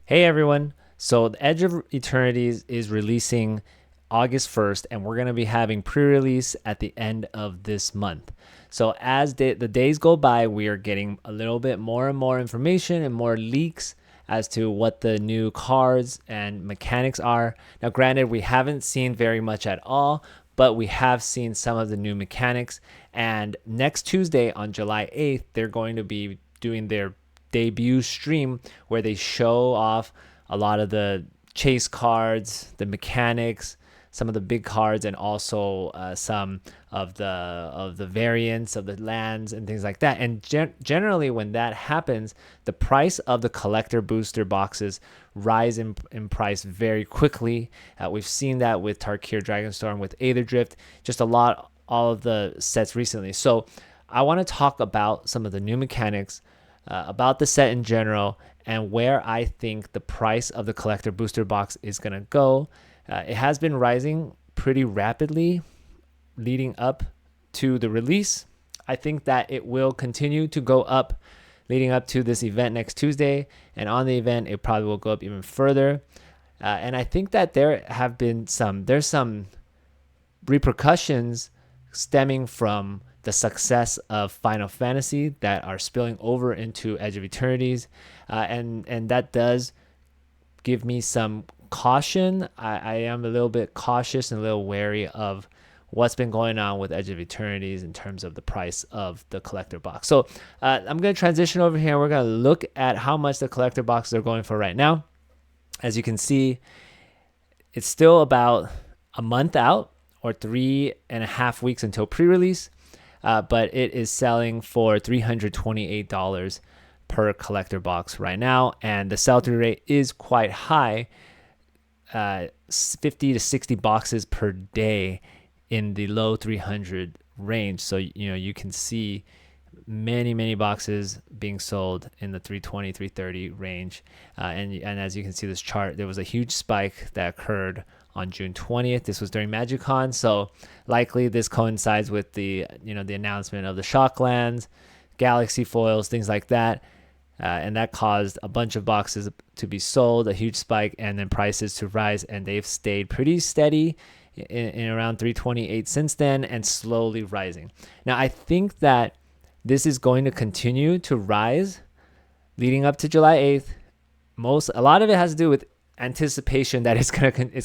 Hey everyone. So the Edge of Eternities is releasing August 1st, and we're going to be having pre-release at the end of this month. So as the days go by, we are getting a little bit more and more information and more leaks as to what the new cards and mechanics are. Now, granted, we haven't seen very much at all, but we have seen some of the new mechanics. And next Tuesday on July 8th, they're going to be doing their debut stream where they show off a lot of the chase cards, the mechanics, some of the big cards, and also some of the variants of the lands and things like that. And generally, when that happens, the price of the collector booster boxes rise in price very quickly. We've seen that with Tarragon Dragonstorm, with Aether Drift, just all of the sets recently. So I want to talk about some of the new mechanics, about the set in general, and where I think the price of the collector booster box is going to go. It has been rising pretty rapidly leading up to the release. I think that it will continue to go up leading up to this event next Tuesday. And on the event, it probably will go up even further. And I think that there's some repercussions stemming from the success of Final Fantasy that are spilling over into Edge of Eternities, and that does give me some caution. I am a little bit cautious and a little wary of what's been going on with Edge of Eternities in terms of the price of the collector box. So I'm going to transition over here. We're going to look at how much the collector boxes are going for right now. As you can see, it's still about a month out or 3.5 weeks until pre-release. But it is selling for $328 per collector box right now, and the sell-through rate is quite high, 50 to 60 boxes per day in the low 300 range. So you can see many boxes being sold in the 320 330 range, and as you can see this chart, there was a huge spike that occurred on June 20th. This was during MagicCon, so likely this coincides with the announcement of the Shocklands, Galaxy foils, things like that, and that caused a bunch of boxes to be sold, a huge spike, and then prices to rise, and they've stayed pretty steady in around 328 since then, and slowly rising. Now I think that this is going to continue to rise leading up to July 8th. A lot of it has to do with anticipation that it's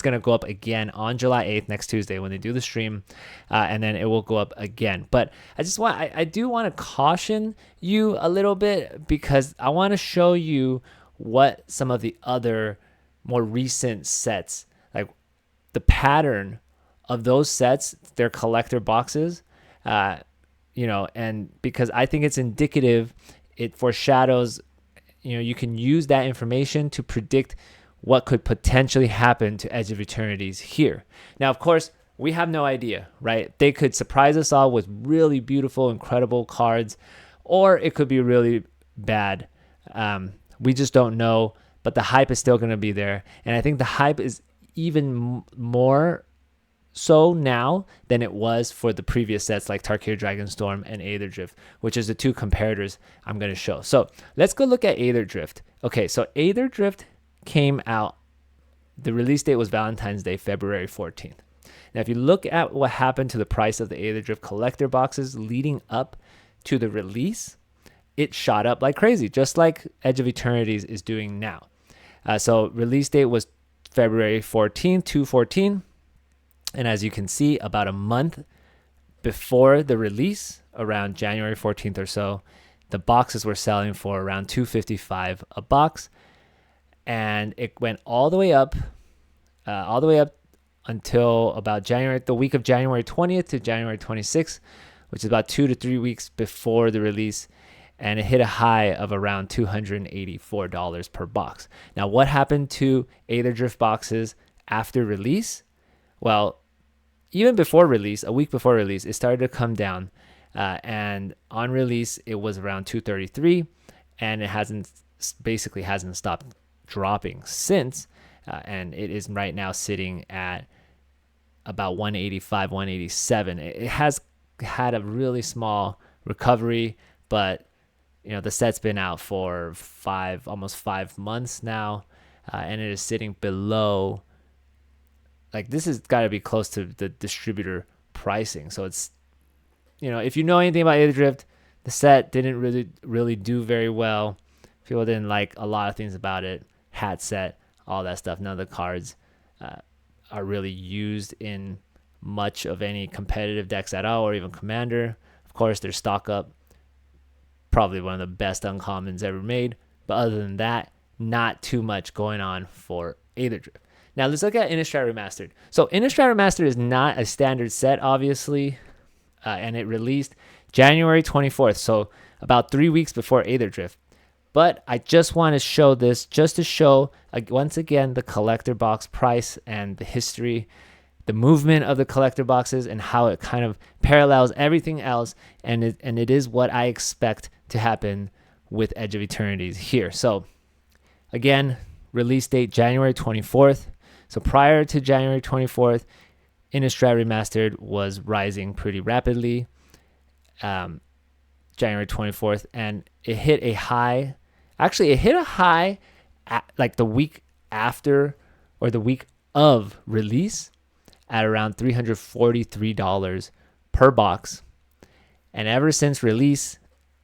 gonna go up again on July 8th, next Tuesday, when they do the stream, and then it will go up again. But I do want to caution you a little bit, because I want to show you what some of the other more recent sets, like the pattern of those sets, their collector boxes, and because I think it's indicative, it foreshadows, you can use that information to predict what could potentially happen to Edge of Eternities here. Now, of course, we have no idea, right? They could surprise us all with really beautiful, incredible cards, or it could be really bad. We just don't know, but the hype is still going to be there. And I think the hype is even more so now than it was for the previous sets like Tarragon Dragonstorm and Aether Drift, which is the two comparators I'm going to show. So let's go look at Aether Drift. Okay, so Aether Drift came out, the release date was Valentine's Day, February 14th. Now, if you look at what happened to the price of the Aether Drift collector boxes leading up to the release, it shot up like crazy, just like Edge of Eternities is doing now. So release date was February 14th, 2/14. And as you can see, about a month before the release, around January 14th or so, the boxes were selling for around $255 a box. And it went all the way up until about the week of January 20th to January 26th, which is about 2 to 3 weeks before the release. And it hit a high of around $284 per box. Now, what happened to Aether Drift boxes after release? Well, even before release, a week before release, it started to come down. And on release, it was around 233, and it hasn't stopped dropping since, and it is right now sitting at about 185, 187. It has had a really small recovery, but the set's been out for almost 5 months now, and it is sitting below. Like, this has got to be close to the distributor pricing. So it's, if you know anything about Aether Drift, the set didn't really do very well. People didn't like a lot of things about it. Hat set, all that stuff. None of the cards are really used in much of any competitive decks at all, or even Commander. Of course, their stock up, probably one of the best uncommons ever made. But other than that, not too much going on for Aether Drift. Now let's look at Innistra Remastered. So Innistra Remastered is not a standard set, obviously, and it released January 24th, so about 3 weeks before Aether Drift. But I just want to show this just to show, once again, the collector box price and the history, the movement of the collector boxes, and how it kind of parallels everything else. And it is what I expect to happen with Edge of Eternities here. So again, release date January 24th. So prior to January 24th, Innistra Remastered was rising pretty rapidly. January 24th, and it hit a high. Actually, it hit a high like the week after or the week of release at around $343 per box. And ever since release,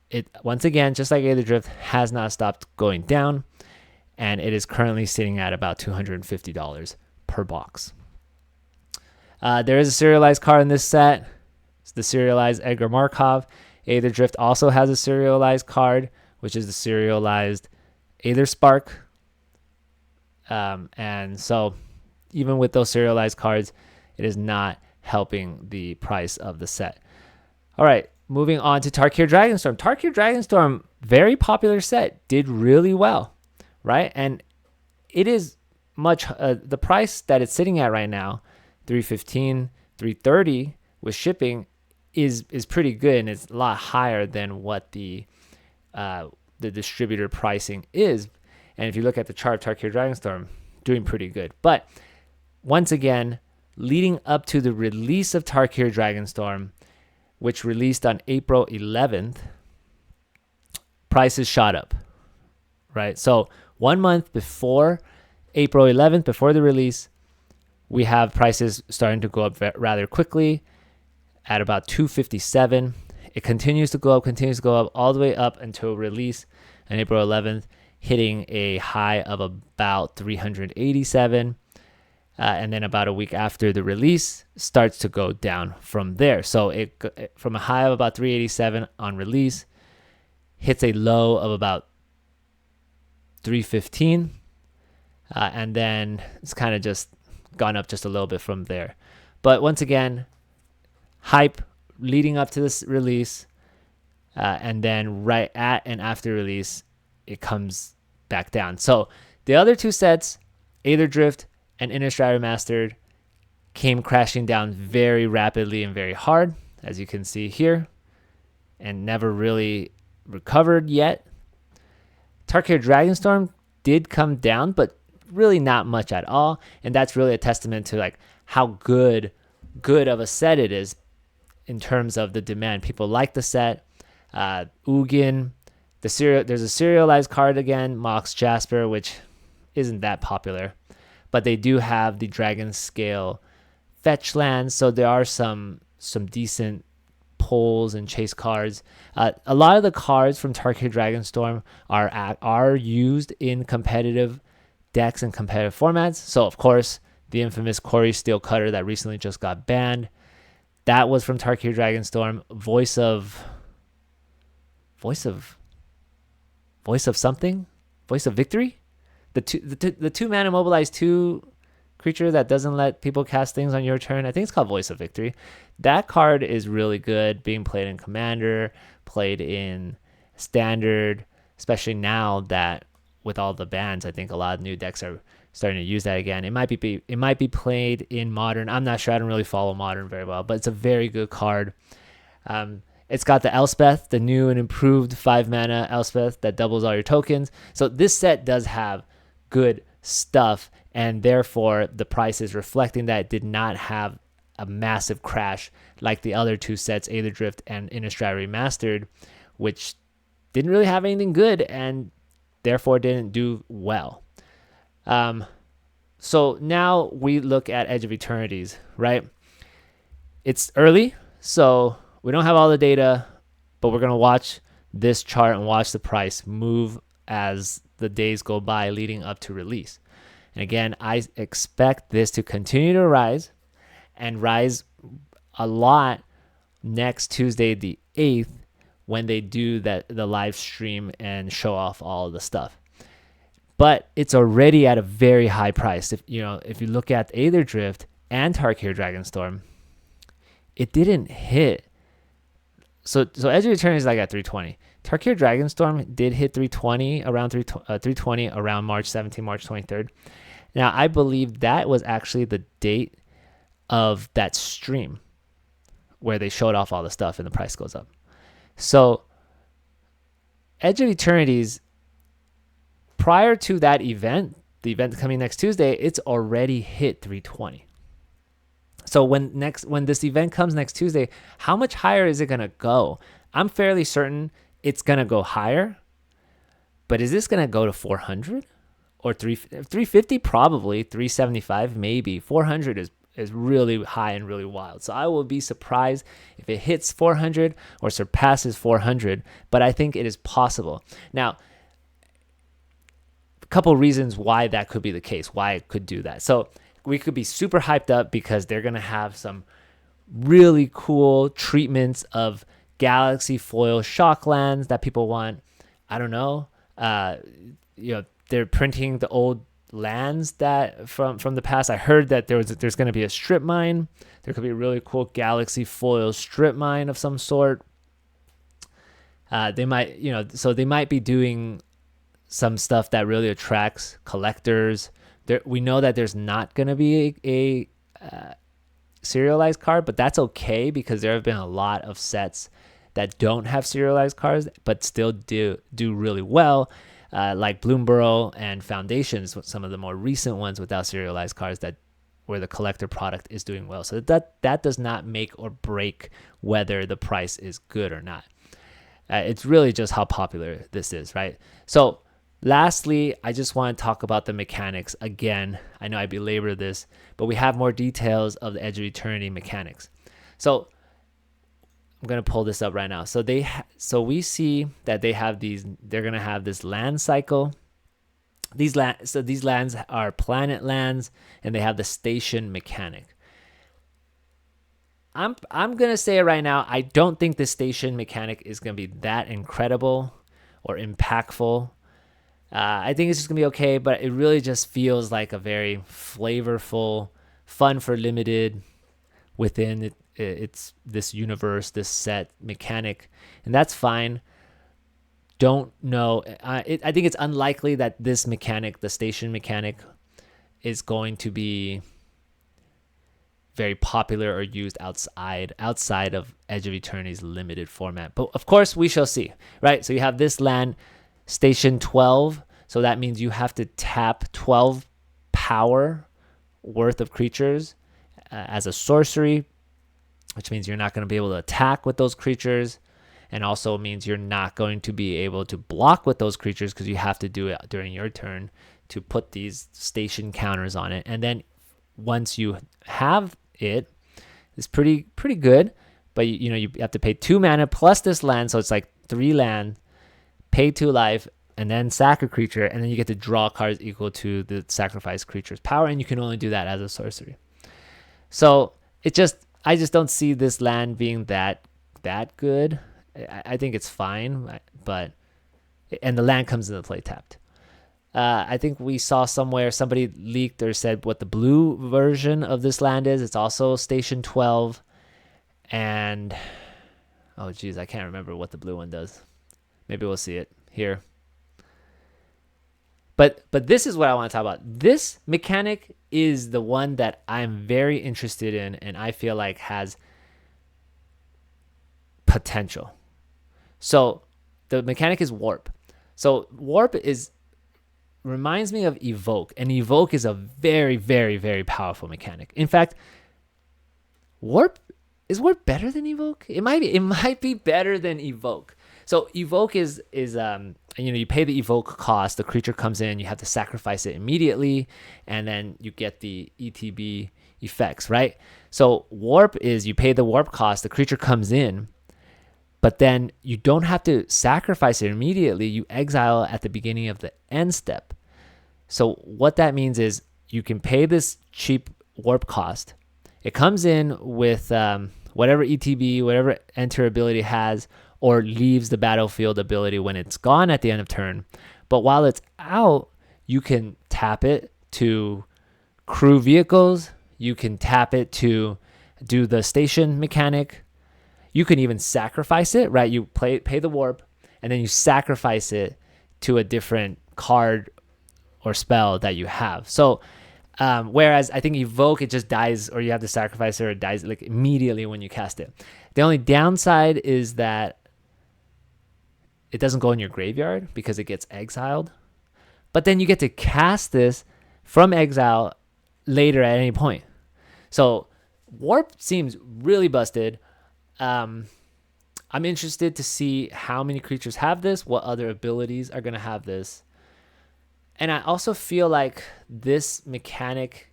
it once again, just like Aether Drift, has not stopped going down, and it is currently sitting at about $250 per box. There is a serialized card in this set. It's the serialized Edgar Markov. Aether Drift also has a serialized card, which is the serialized Aether Spark. And so even with those serialized cards, it is not helping the price of the set. All right, moving on to Tarragon Dragonstorm. Tarragon Dragonstorm, very popular set, did really well, right? And it is much, the price that it's sitting at right now, $315, $330 with shipping, is pretty good, and it's a lot higher than what the distributor pricing is. And if you look at the chart, Tarragon Dragonstorm doing pretty good. But once again, leading up to the release of Tarragon Dragonstorm, which released on April 11th, prices shot up, right? So 1 month before April 11th, before the release, we have prices starting to go up rather quickly at about $257. It continues to go up all the way up until release on April 11th, hitting a high of about $387. And then about a week after the release, starts to go down from there. So it from a high of about $387 on release, hits a low of about $315. And then it's kind of just gone up just a little bit from there. But once again, hype leading up to this release, and then right at and after release, it comes back down. So the other two sets, Aether Drift and Innistra Remastered, came crashing down very rapidly and very hard, as you can see here, and never really recovered yet. Tarragon Dragonstorm did come down, but really not much at all, and that's really a testament to like how good of a set it is in terms of the demand. People like the set. Ugin, there's a serialized card again, Mox Jasper, which isn't that popular, but they do have the Dragon Scale fetch lands, so there are some decent pulls and chase cards. A lot of the cards from Tarragon Dragonstorm are used in competitive decks and competitive formats. So of course, the infamous Corey Steel Cutter that recently just got banned, that was from Tarragon Dragonstorm. Voice of Victory, the 2-mana immobilize 2 creature that doesn't let people cast things on your turn. I think it's called Voice of Victory. That card is really good, being played in Commander, played in Standard, especially now that with all the bans, I think a lot of new decks are starting to use that again. It might be played in Modern. I'm not sure. I don't really follow Modern very well, but it's a very good card. It's got the Elspeth, the new and improved 5-mana Elspeth that doubles all your tokens. So this set does have good stuff, and therefore the price is reflecting that it did not have a massive crash like the other two sets, Aether Drift and Innistra Remastered, which didn't really have anything good and therefore didn't do well. So now we look at Edge of Eternities, right? It's early, so we don't have all the data, but we're going to watch this chart and watch the price move as the days go by leading up to release. And again, I expect this to continue to rise and rise a lot next Tuesday, the 8th, when they do the live stream and show off all of the stuff. But it's already at a very high price. If you look at Aether Drift and Tarragon Dragonstorm, it didn't hit. So Edge of Eternities is like at 320. Tarragon Dragonstorm did hit 320 around 320 around March 17, March 23rd. Now I believe that was actually the date of that stream where they showed off all the stuff and the price goes up. So Edge of Eternities, prior to that event, the event coming next Tuesday, it's already hit 320. So when this event comes next Tuesday, how much higher is it going to go? I'm fairly certain it's going to go higher. But is this going to go to 400 or 350? Probably 375, maybe. 400 is really high and really wild. So I will be surprised if it hits 400 or surpasses 400, but I think it is possible. Now, a couple reasons why that could be the case, why it could do that. So we could be super hyped up because they're going to have some really cool treatments of galaxy foil shock lands that people want. I don't know. They're printing the old lands that from the past. I heard that there's going to be a strip mine. There could be a really cool galaxy foil strip mine of some sort. They might be doing some stuff that really attracts collectors. We know that there's not going to be a serialized card, but that's okay because there have been a lot of sets that don't have serialized cards but still do really well, like Bloomborough and Foundations, some of the more recent ones without serialized cards where the collector product is doing well. So that does not make or break whether the price is good or not. It's really just how popular this is, right? So lastly, I just want to talk about the mechanics again. I know I belabor this, but we have more details of the Edge of Eternity mechanics. So I'm going to pull this up right now. So we see that they're going to have this land cycle. These lands are planet lands, and they have the station mechanic. I'm going to say it right now. I don't think the station mechanic is going to be that incredible or impactful. I think it's just going to be okay, but it really just feels like a very flavorful, fun for limited within it's this universe, this set mechanic, and that's fine. Don't know. I think it's unlikely that this mechanic, the station mechanic, is going to be very popular or used outside of Edge of Eternity's limited format. But of course, we shall see, right? So you have this land, Station 12. So that means you have to tap 12 power worth of creatures as a sorcery, which means you're not going to be able to attack with those creatures, and also means you're not going to be able to block with those creatures because you have to do it during your turn to put these station counters on it. And then once you have it, it's pretty good, but you have to pay 2 mana plus this land, so it's like 3 land, pay 2 life, and then sack a creature, and then you get to draw cards equal to the sacrificed creature's power, and you can only do that as a sorcery. So I just don't see this land being that good. I think it's fine, and the land comes into play tapped. I think we saw somewhere somebody leaked or said what the blue version of this land is. It's also Station 12, and oh geez, I can't remember what the blue one does. Maybe we'll see it here. But this is what I want to talk about. This mechanic is the one that I'm very interested in, and I feel like has potential. So the mechanic is Warp. So Warp reminds me of Evoke, and Evoke is a very, very, very powerful mechanic. In fact, is Warp better than Evoke? It might be better than Evoke. So evoke is you pay the evoke cost. The creature comes in, you have to sacrifice it immediately, and then you get the ETB effects, right? So warp is you pay the warp cost, the creature comes in, but then you don't have to sacrifice it immediately. You exile at the beginning of the end step. So what that means is you can pay this cheap warp cost. It comes in with whatever ETB, whatever enter ability has, or leaves the battlefield ability when it's gone at the end of turn. But while it's out, you can tap it to crew vehicles. You can tap it to do the station mechanic. You can even sacrifice it, right? You pay the warp, and then you sacrifice it to a different card or spell that you have. So whereas I think evoke, it just dies, or you have to sacrifice it, or it dies like immediately when you cast it. The only downside is that it doesn't go in your graveyard because it gets exiled. But then you get to cast this from exile later at any point. So warp seems really busted. I'm interested to see how many creatures have this, what other abilities are going to have this. And I also feel like this mechanic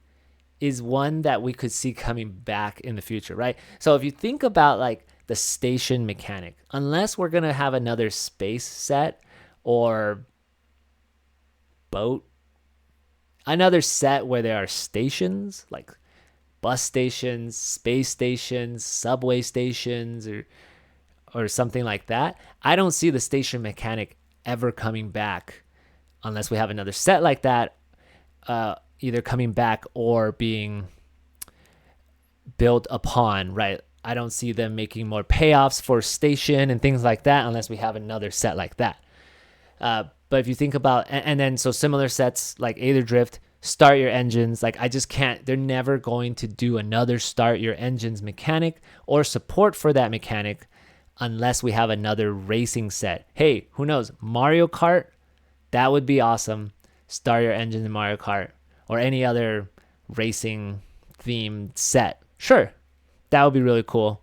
is one that we could see coming back in the future, right? So if you think about like the station mechanic, unless we're going to have another space set or boat, another set where there are stations like bus stations, space stations, subway stations, or something like that, I don't see the station mechanic ever coming back unless we have another set like that, either coming back or being built upon, right? I don't see them making more payoffs for station and things like that unless we have another set like that. But if you think about, and then so similar sets like Aether Drift, start your engines, like I just can't, they're never going to do another start your engines mechanic or support for that mechanic unless we have another racing set. Hey, who knows? Mario Kart, that would be awesome. Start your engines in Mario Kart or any other racing themed set. Sure, that would be really cool.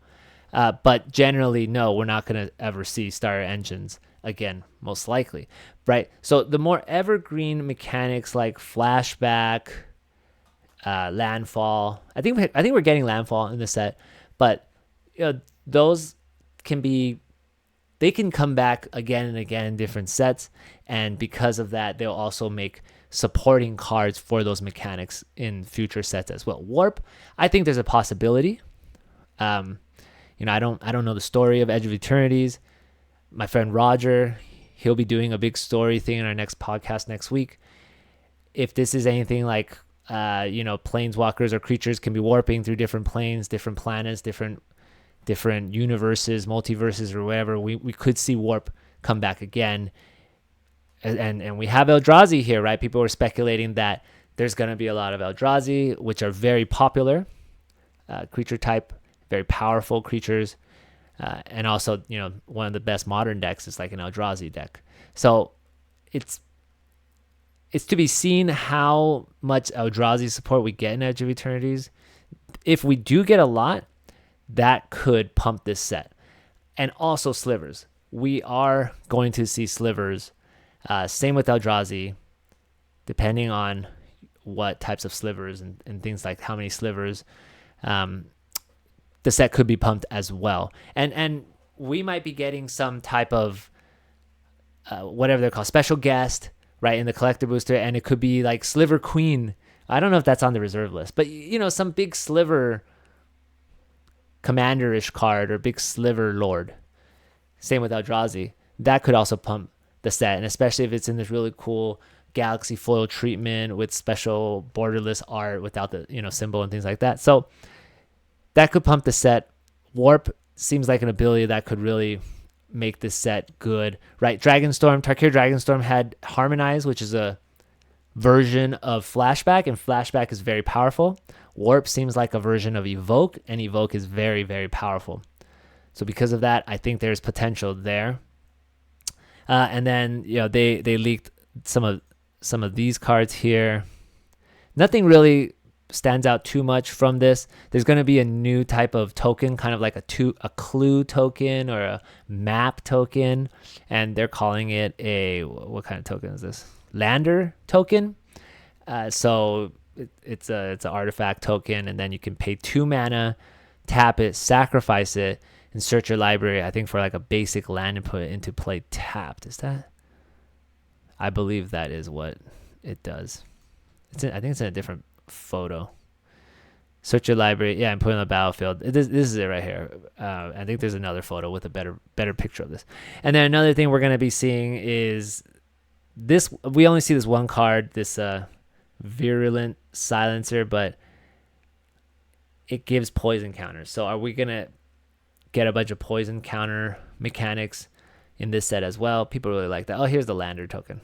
But generally, no, we're not going to ever see start your engines again, most likely, right? So the more evergreen mechanics like flashback, landfall, I think we're getting landfall in the set, but those they can come back again and again in different sets, and because of that, they'll also make supporting cards for those mechanics in future sets as well. Warp, I think there's a possibility. I don't know the story of Edge of Eternities. My friend Roger, he'll be doing a big story thing in our next podcast next week. If this is anything like, planeswalkers or creatures can be warping through different planes, different planets, different universes, multiverses, or whatever, we could see warp come back again. And we have Eldrazi here, right? People were speculating that there's going to be a lot of Eldrazi, which are very popular creature type, very powerful creatures. And also, one of the best modern decks is like an Eldrazi deck. So it's to be seen how much Eldrazi support we get in Edge of Eternities. If we do get a lot, that could pump this set. And also slivers. We are going to see slivers. Same with Eldrazi, depending on what types of slivers and things like how many slivers. The set could be pumped as well. And we might be getting some type of whatever they're called, special guest, right, in the collector booster, and it could be like Sliver Queen. I don't know if that's on the reserve list, but some big sliver commander-ish card or big sliver lord. Same with Eldrazi. That could also pump the set, and especially if it's in this really cool galaxy foil treatment with special borderless art without the symbol and things like that. So that could pump the set. Warp seems like an ability that could really make this set good, right? Tarkir Dragonstorm had Harmonize, which is a version of Flashback, and Flashback is very powerful. Warp seems like a version of Evoke, and Evoke is very, very powerful. So because of that, I think there's potential there. And then they leaked some of these cards here. Nothing really stands out too much from this. There's going to be a new type of token, kind of like a clue token or a map token, and they're calling it what kind of token is this? Lander token. So it's an artifact token, and then you can pay 2 mana, tap it, sacrifice it, and search your library, I think, for like a basic land and put it into play tapped. Is that? I believe that is what it does. I think it's in a different photo. Search your library. Yeah, and put it on the battlefield. This is it right here. I think there's another photo with a better picture of this. And then another thing we're going to be seeing is this. We only see this one card, this Virulent Silencer, but it gives poison counters. So are we going to get a bunch of poison counter mechanics in this set as well? People really like that. Oh, here's the Lander token.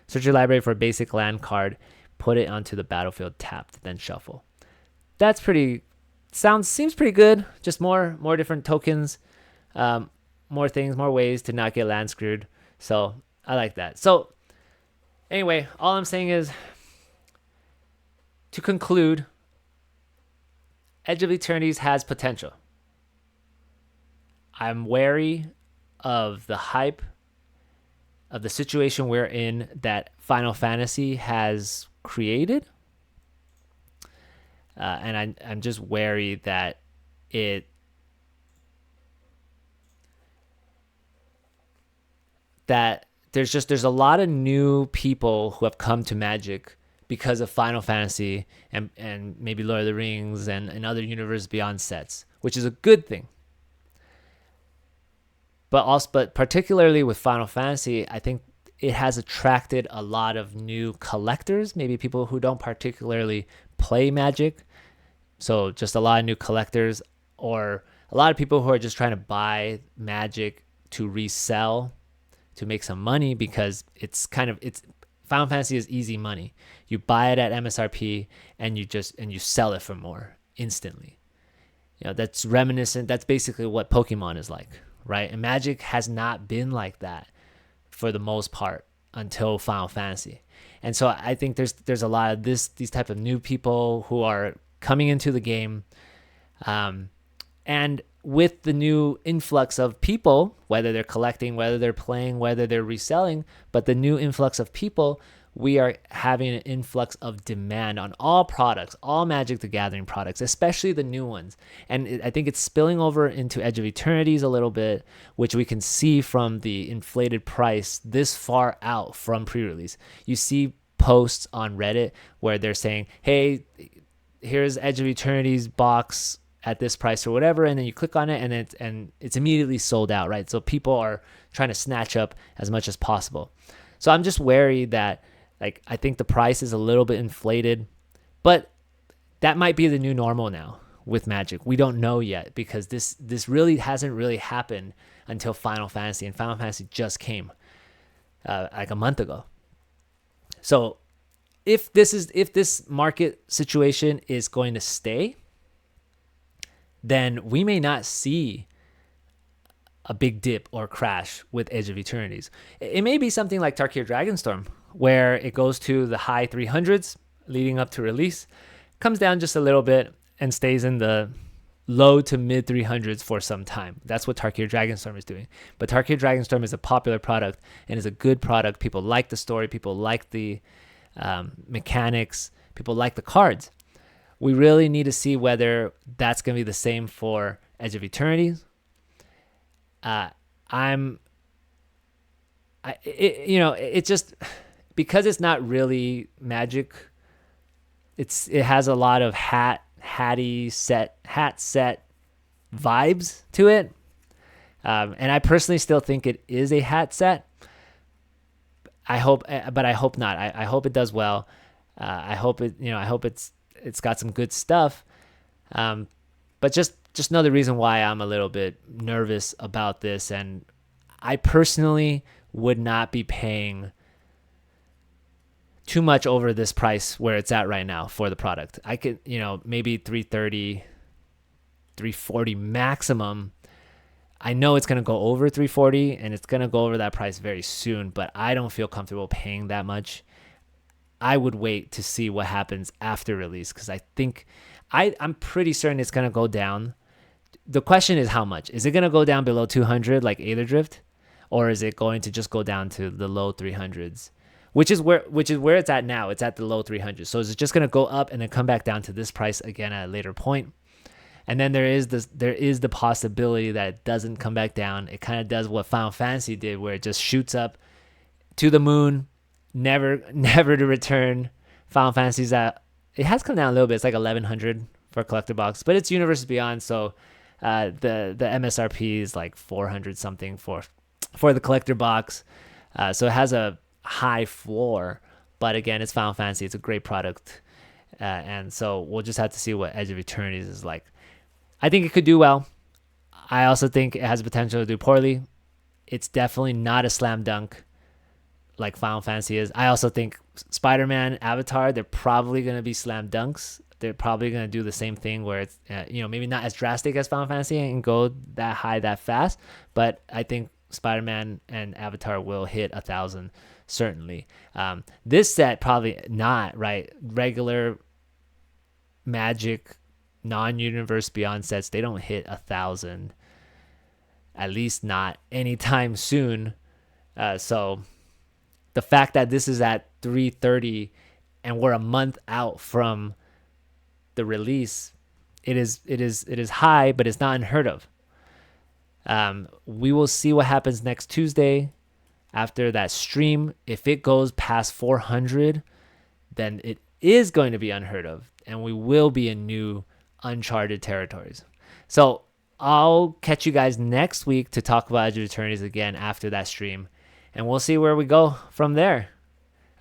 Search your library for a basic land card, put it onto the battlefield tapped, then shuffle. That's seems pretty good. Just more different tokens, more things, more ways to not get land screwed. So I like that. So anyway, all I'm saying is, to conclude, Edge of Eternities has potential. I'm wary of the hype of the situation we're in that Final Fantasy has created. And I'm just wary that there's a lot of new people who have come to Magic because of Final Fantasy and maybe Lord of the Rings and other Universe Beyond sets, which is a good thing. But particularly with Final Fantasy, I think it has attracted a lot of new collectors, maybe people who don't particularly play Magic. So just a lot of new collectors, or a lot of people who are just trying to buy Magic to resell to make some money, because it's Final Fantasy is easy money. You buy it at MSRP and you sell it for more instantly. That's reminiscent. That's basically what Pokemon is like, right? And Magic has not been like that for the most part until Final Fantasy. And so I think there's a lot of these type of new people who are coming into the game, and with the new influx of people, whether they're collecting, whether they're playing, whether they're reselling, but the new influx of people, we are having an influx of demand on all products, all Magic the Gathering products, especially the new ones. And I think it's spilling over into Edge of Eternities a little bit, which we can see from the inflated price this far out from pre-release. You see posts on Reddit where they're saying, hey, here's Edge of Eternities box at this price or whatever, and then you click on it and it's immediately sold out, right? So people are trying to snatch up as much as possible. So I'm just wary that, I think the price is a little bit inflated, but that might be the new normal now with Magic. We don't know yet, because this really hasn't really happened until Final Fantasy, and Final Fantasy just came like a month ago. So if this market situation is going to stay, then we may not see a big dip or crash with Edge of Eternities. It may be something like Tarragon Dragonstorm, where it goes to the high 300s leading up to release, comes down just a little bit, and stays in the low to mid 300s for some time. That's what Tarragon Dragonstorm is doing. But Tarragon Dragonstorm is a popular product and is a good product. People like the story. People like the mechanics. People like the cards. We really need to see whether that's going to be the same for Edge of Eternities. It just, because it's not really Magic, it has a lot of hat set vibes to it, and I personally still think it is a hat set. I hope not. I hope it does well. I hope it's got some good stuff, but just another reason why I'm a little bit nervous about this. And I personally would not be paying too much over this price where it's at right now for the product. I could, maybe $330, $340 maximum. I know it's going to go over $340 and it's going to go over that price very soon, but I don't feel comfortable paying that much. I would wait to see what happens after release, because I think I'm pretty certain it's gonna go down. The question is how much. Is it gonna go down below 200 like Aether Drift, or is it going to just go down to the low 300s? Which is where it's at now. It's at the low 300s. So is it just gonna go up and then come back down to this price again at a later point? And then there is the possibility that it doesn't come back down. It kind of does what Final Fantasy did, where it just shoots up to the moon, never to return. Final Fantasy's it has come down a little bit. It's like 1100 for a collector box, but it's Universes Beyond, so the MSRP is like 400 something for the collector box. So it has a high floor, but again, it's Final Fantasy. It's a great product, and so we'll just have to see what Edge of Eternities is like. I think it could do well. I also think it has potential to do poorly. It's definitely not a slam dunk like Final Fantasy is. I also think Spider-Man, Avatar, they're probably going to be slam dunks. They're probably going to do the same thing where it's, maybe not as drastic as Final Fantasy and go that high that fast, but I think Spider-Man and Avatar will hit 1,000 certainly. This set probably not, right? Regular Magic non-Universe Beyond sets, they don't hit 1,000, at least not anytime soon. So the fact that this is at 330 and we're a month out from the release, it is high, but it's not unheard of. We will see what happens next Tuesday after that stream. If it goes past 400, then it is going to be unheard of, and we will be in new uncharted territories. So I'll catch you guys next week to talk about Edge of Eternities again after that stream, and we'll see where we go from there.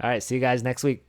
All right, see you guys next week.